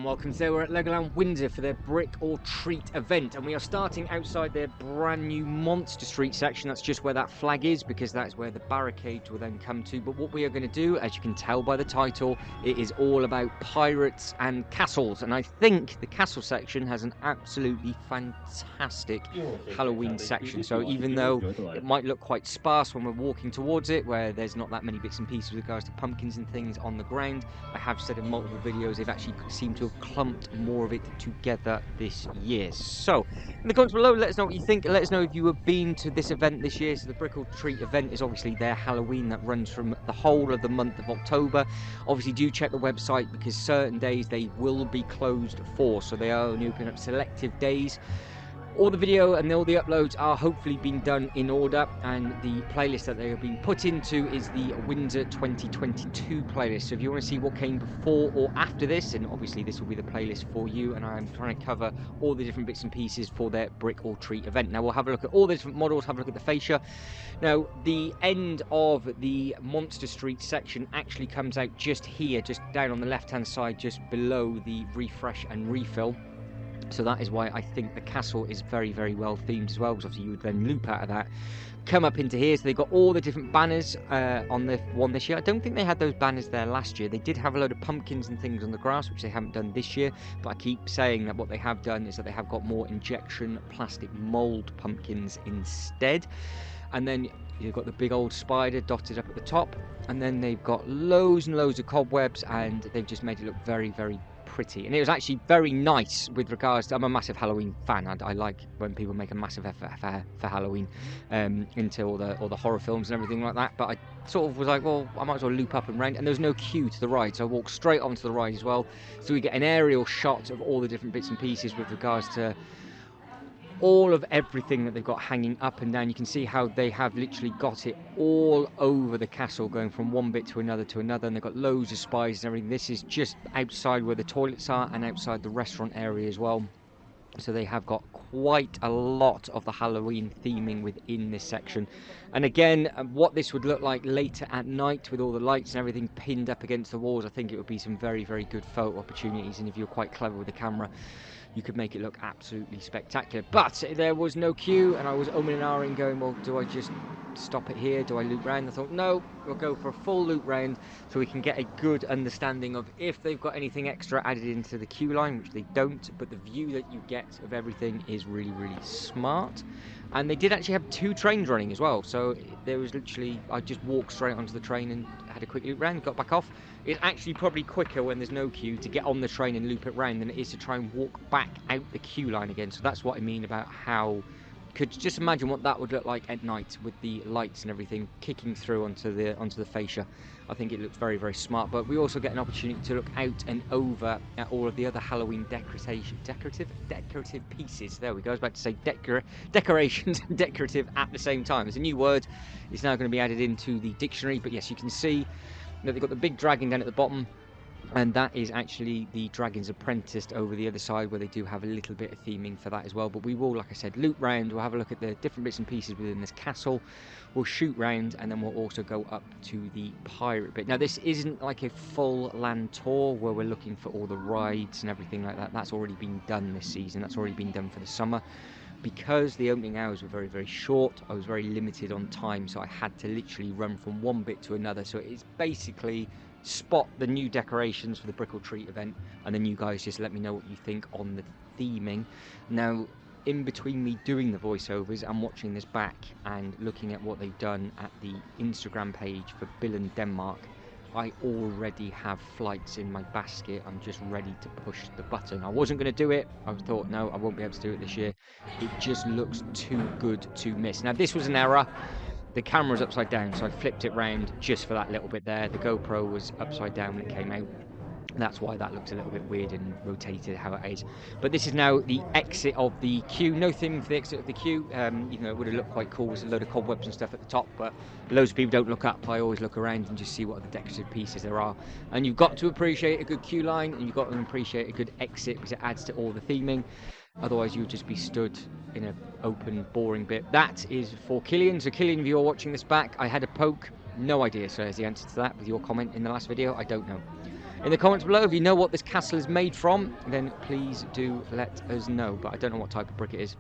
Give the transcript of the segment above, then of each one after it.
welcome. So we're at Legoland Windsor for their Brick or Treat event, and we are starting outside their brand new Monster Street section. That's just where that flag is, because that's where the barricades will then come to. But what we are going to do, as you can tell by the title, it is all about pirates and castles, and I think the castle section has an absolutely fantastic Halloween section. So even though it might look quite sparse when we're walking towards it, where there's not that many bits and pieces with regards to pumpkins and things on the ground, I have said in multiple videos they've actually seemed to have clumped more of it together this year. So in the comments below, let us know what you think. Let us know if you have been to this event this year. So the Brick or Treat event is obviously their Halloween that runs from the whole of the month of October. Obviously do check the website, because certain days they will be closed for, so they are only open up selective days. All the video and all the uploads are hopefully being done in order, and the playlist that they have been put into is the Windsor 2022 playlist. So if you want to see what came before or after this, and obviously this will be the playlist for you, and I'm trying to cover all the different bits and pieces for their Brick or Treat event. Now we'll have a look at all the different models, have a look at the fascia. Now the end of the Monster Street section actually comes out just here, just down on the left hand side, just below the refresh and refill. So that is why I think the castle is very, very well themed as well, because obviously you would then loop out of that, come up into here. So they've got all the different banners on the one this year. I don't think they had those banners there last year. They did have a load of pumpkins and things on the grass, which they haven't done this year, but I keep saying that what they have done is that they have got more injection plastic mould pumpkins instead. And then you've got the big old spider dotted up at the top, and then they've got loads and loads of cobwebs, and they've just made it look very, very pretty. And it was actually very nice with regards to, I'm a massive Halloween fan. I like when people make a massive effort for Halloween, into all the horror films and everything like that. But I sort of was like, well, I might as well loop up and round. And there's no queue to the ride, so I walked straight onto the ride as well. So we get an aerial shot of all the different bits and pieces with regards to all of everything that they've got hanging up and down. You can see how they have literally got it all over the castle, going from one bit to another, and they've got loads of spies and everything. This is just outside where the toilets are and outside the restaurant area as well. So they have got quite a lot of the Halloween theming within this section. And again, what this would look like later at night with all the lights and everything pinned up against the walls, I think it would be some very, very good photo opportunities. And if you're quite clever with the camera, you could make it look absolutely spectacular. But there was no queue, and I was umming and ahhing going, well, do I just stop it here? Do I loop round? I thought, no, we'll go for a full loop round so we can get a good understanding of if they've got anything extra added into the queue line, which they don't, but the view that you get of everything is really, really smart. And they did actually have 2 trains running as well, so there was literally, I just walked straight onto the train and had a quick loop round, got back off. It's actually probably quicker when there's no queue to get on the train and loop it round than it is to try and walk back out the queue line again. So that's what I mean about how, could just imagine what that would look like at night with the lights and everything kicking through onto the fascia. I think it looks very, very smart. But we also get an opportunity to look out and over at all of the other Halloween decorative pieces. There we go. I was about to say decorations and decorative at the same time. There's a new word. It's now going to be added into the dictionary. But yes, you can see that they've got the big dragon down at the bottom, and that is actually the Dragon's Apprentice over the other side, where they do have a little bit of theming for that as well. But we will, like I said, loop round. We'll have a look at the different bits and pieces within this castle. We'll shoot round, and then we'll also go up to the pirate bit. Now, this isn't like a full land tour where we're looking for all the rides and everything like that. That's already been done this season. That's already been done for the summer. Because the opening hours were very, very short, I was very limited on time, so I had to literally run from one bit to another. So it's basically spot the new decorations for the Brick or Treat event, and then you guys just let me know what you think on the theming. Now, in between me doing the voiceovers, I'm watching this back and looking at what they've done at the Instagram page for Bill and Denmark. I already have flights in my basket. I'm just ready to push the button. I wasn't going to do it. I thought, no, I won't be able to do it this year. It just looks too good to miss. Now, this was an error. The camera's upside down, so I flipped it round just for that little bit there. The GoPro was upside down when it came out. That's why that looks a little bit weird and rotated how it is. But this is now the exit of the queue. No theme for the exit of the queue. You know, it would have looked quite cool with a load of cobwebs and stuff at the top, but loads of people don't look up. I always look around and just see what the decorative pieces there are. And you've got to appreciate a good queue line, and you've got to appreciate a good exit, because it adds to all the theming. Otherwise, you would just be stood in an open, boring bit. That is for Killian. So Killian, if you're watching this back, I had a poke. No idea, so there's the answer to that with your comment in the last video. I don't know. in the comments below. If you know what this castle is made from, then please do let us know. But I don't know what type of brick it is.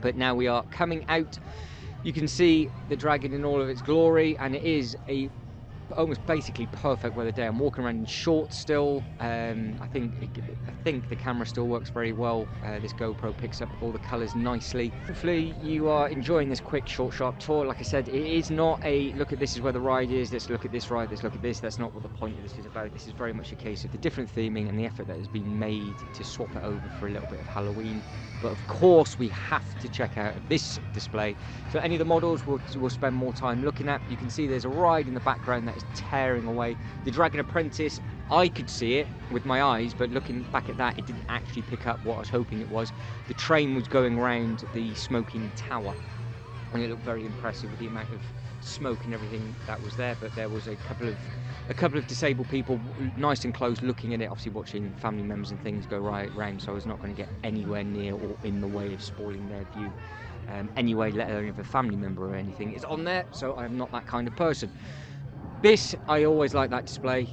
But now we are coming out. You can see the dragon in all of its glory, and it is a almost basically perfect weather day. I'm walking around in shorts still. I think the camera still works very well. This GoPro picks up all the colours nicely. Hopefully you are enjoying this quick, short, sharp tour. Like I said, it is not a look at this is where the ride is, let's look at this ride, let's look at this. That's not what the point of this is about. This is very much a case of the different theming and the effort that has been made to swap it over for a little bit of Halloween. But of course we have to check out this display. So any of the models we'll spend more time looking at. You can see there's a ride in the background that is tearing away. The Dragon Apprentice, I could see it with my eyes, but looking back at that, it didn't actually pick up what I was hoping it was. The train was going around the smoking tower, and it looked very impressive with the amount of smoke and everything that was there. But there was a couple of disabled people nice and close looking at it, obviously watching family members and things go right round, so I was not going to get anywhere near or in the way of spoiling their view anyway, let alone if a family member or anything is on there. So I'm not that kind of person. This, I always like that display.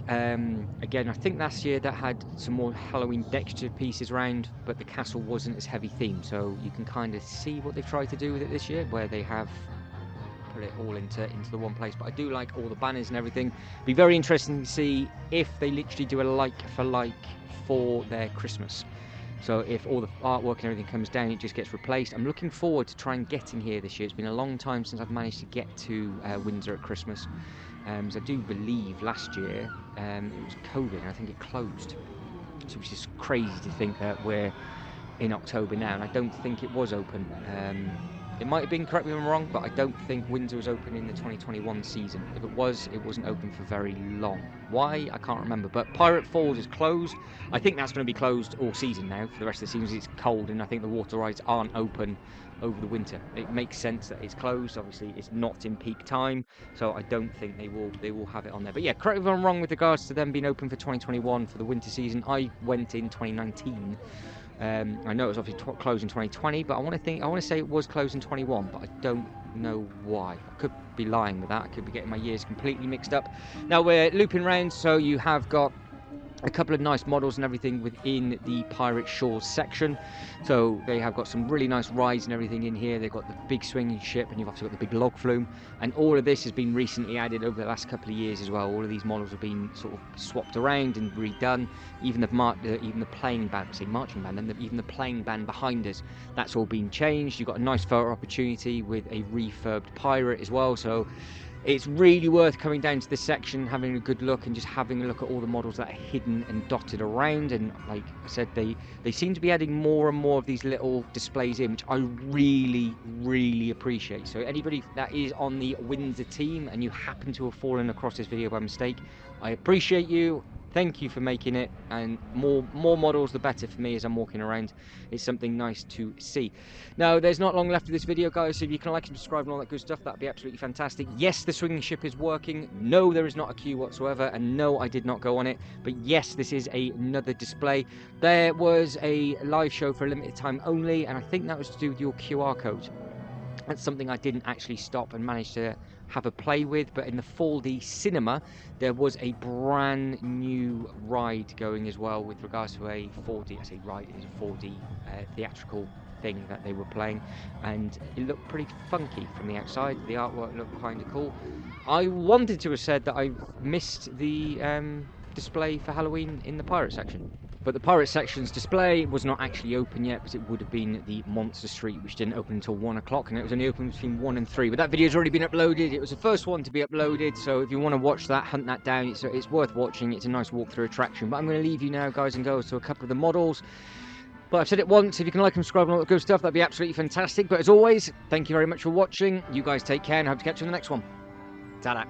Again, I think last year that had some more Halloween decorative pieces around, but the castle wasn't as heavy themed, so you can kind of see what they've tried to do with it this year, where they have put it all into the one place. But I do like all the banners and everything. Be very interesting to see if they literally do a like for like for their Christmas. So if all the artwork and everything comes down, it just gets replaced. I'm looking forward to trying getting here this year. It's been a long time since I've managed to get to Windsor at Christmas. So I do believe last year it was COVID and I think it closed. So it's just crazy to think that we're in October now, and I don't think it was open. It might have been, correct me if I'm wrong, but I don't think Windsor was open in the 2021 season. If it was, it wasn't open for very long. Why? I can't remember. But Pirate Falls is closed. I think that's going to be closed all season now for the rest of the season. It's cold, and I think the water rides aren't open over the winter. It makes sense that it's closed. Obviously, it's not in peak time, so I don't think they will have it on there. But yeah, correct me if I'm wrong with regards to them being open for 2021 for the winter season. I went in 2019. I know it was obviously closed in 2020, but I want to say it was closed in 21, but I don't know why. I could be lying with that. I could be getting my years completely mixed up. Now we're looping around, so you have got a couple of nice models and everything within the Pirate Shores section. So they have got some really nice rides and everything in here. They've got the big swinging ship, and you've also got the big log flume, and all of this has been recently added over the last couple of years as well. All of these models have been sort of swapped around and redone. Even the playing band, say marching band, and even the playing band behind us, that's all been changed. You've got a nice photo opportunity with a refurbed pirate as well. So it's really worth coming down to this section, having a good look, and just having a look at all the models that are hidden and dotted around. And like I said, they seem to be adding more and more of these little displays in, which I really appreciate. So anybody that is on the Windsor team and you happen to have fallen across this video by mistake, I appreciate you. Thank you for making it, and more models the better for me as I'm walking around. It's something nice to see. Now, there's not long left of this video, guys, so if you can like and subscribe and all that good stuff, that'd be absolutely fantastic. Yes, the swinging ship is working. No, there is not a queue whatsoever, and no, I did not go on it. But yes, this is another display. There was a live show for a limited time only, and I think that was to do with your QR code. That's something I didn't actually stop and manage to have a play with, but in the 4D cinema there was a brand new ride going as well with regards to a 4D, I say ride, it was a 4D theatrical thing that they were playing, and it looked pretty funky from the outside. The artwork looked kind of cool. I wanted to have said that I missed the display for Halloween in the pirate section, but the pirate section's display was not actually open yet, because it would have been the Monster Street, which didn't open until 1 o'clock, and it was only open between 1 and 3. But that video's already been uploaded. It was the first one to be uploaded, so if you want to watch that, hunt that down. It's worth watching. It's a nice walkthrough attraction. But I'm going to leave you now, guys and girls, to a couple of the models. But I've said it once, if you can like and subscribe and all that good stuff, that'd be absolutely fantastic. But as always, thank you very much for watching. You guys take care, and I hope to catch you in the next one. Ta-da.